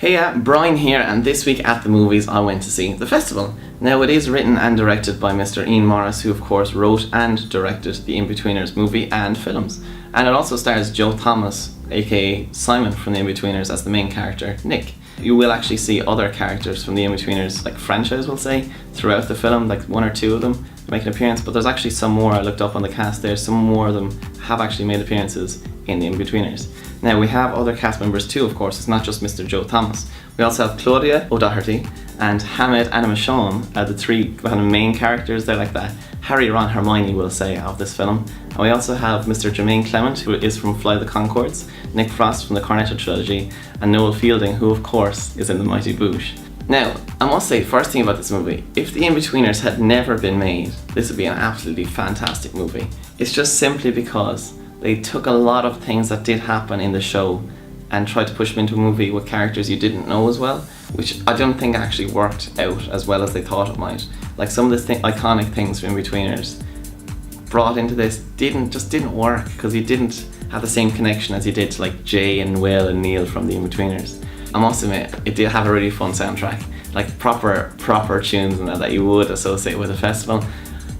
Hey, Brian here, and this week at the movies I went to see The Festival. Now it is written and directed by Mr. Ian Morris, who of course wrote and directed the Inbetweeners movie and films. And it also stars Joe Thomas, aka Simon from the Inbetweeners, as the main character, Nick. You will actually see other characters from the Inbetweeners, like franchise we'll say, throughout the film, like one or two of them make an appearance, but there's actually some more. I looked up on the cast there, some more of them have actually made appearances in the Inbetweeners. Now we have other cast members too, of course. It's not just Mr. Joe Thomas. We also have Claudia O'Doherty and Hamed Animation are the three kind of main characters. They're like the Harry, Ron, Hermione, we'll say, of this film. And we also have Mr. Jermaine Clement, who is from Fly the Conchords, Nick Frost from the Cornetto trilogy, and Noel Fielding, who of course is in The Mighty Boosh. Now, I must say, first thing about this movie, if The Inbetweeners had never been made, this would be an absolutely fantastic movie. It's just simply because they took a lot of things that did happen in the show and tried to push them into a movie with characters you didn't know as well, which I don't think actually worked out as well as they thought it might. Like some of the iconic things from Inbetweeners brought into this just didn't work because you didn't have the same connection as you did to like Jay and Will and Neil from the Inbetweeners. I must admit, it did have a really fun soundtrack, like proper tunes and that you would associate with a festival.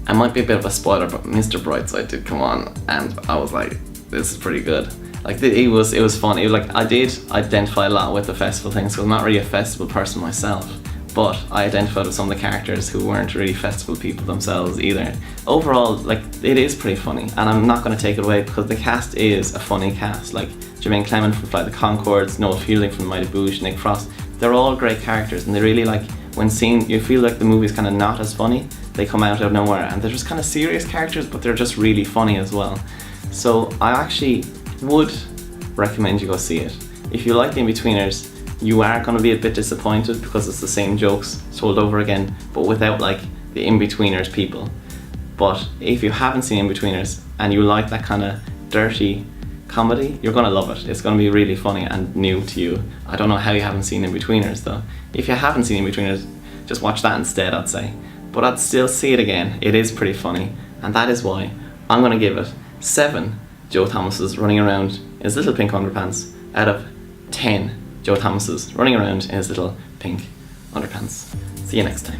I might be a bit of a spoiler, but Mr. Brightside did come on, and I was like, this is pretty good. Like it was fun. It was like I did identify a lot with the festival things, because I'm not really a festival person myself, but I identified with some of the characters who weren't really festival people themselves either. Overall, like it is pretty funny, and I'm not going to take it away because the cast is a funny cast. Like Jermaine Clement from Fly the Conchords, Noel Fielding from Mighty Boosh, Nick Frost. They're all great characters, and they really like when seen. You feel like the movie's kind of not as funny. They come out of nowhere, and they're just kind of serious characters, but they're just really funny as well. So I actually would recommend you go see it. If you like The Inbetweeners, you are going to be a bit disappointed because it's the same jokes told over again, but without like the Inbetweeners people. But if you haven't seen Inbetweeners and you like that kind of dirty comedy, you're going to love it. It's going to be really funny and new to you. I don't know how you haven't seen Inbetweeners though. If you haven't seen Inbetweeners, just watch that instead, I'd say. But I'd still see it again. It is pretty funny, and that is why I'm going to give it 7 Joe Thomases running around in his little pink underpants out of 10 Joe Thomases running around in his little pink underpants. See you next time.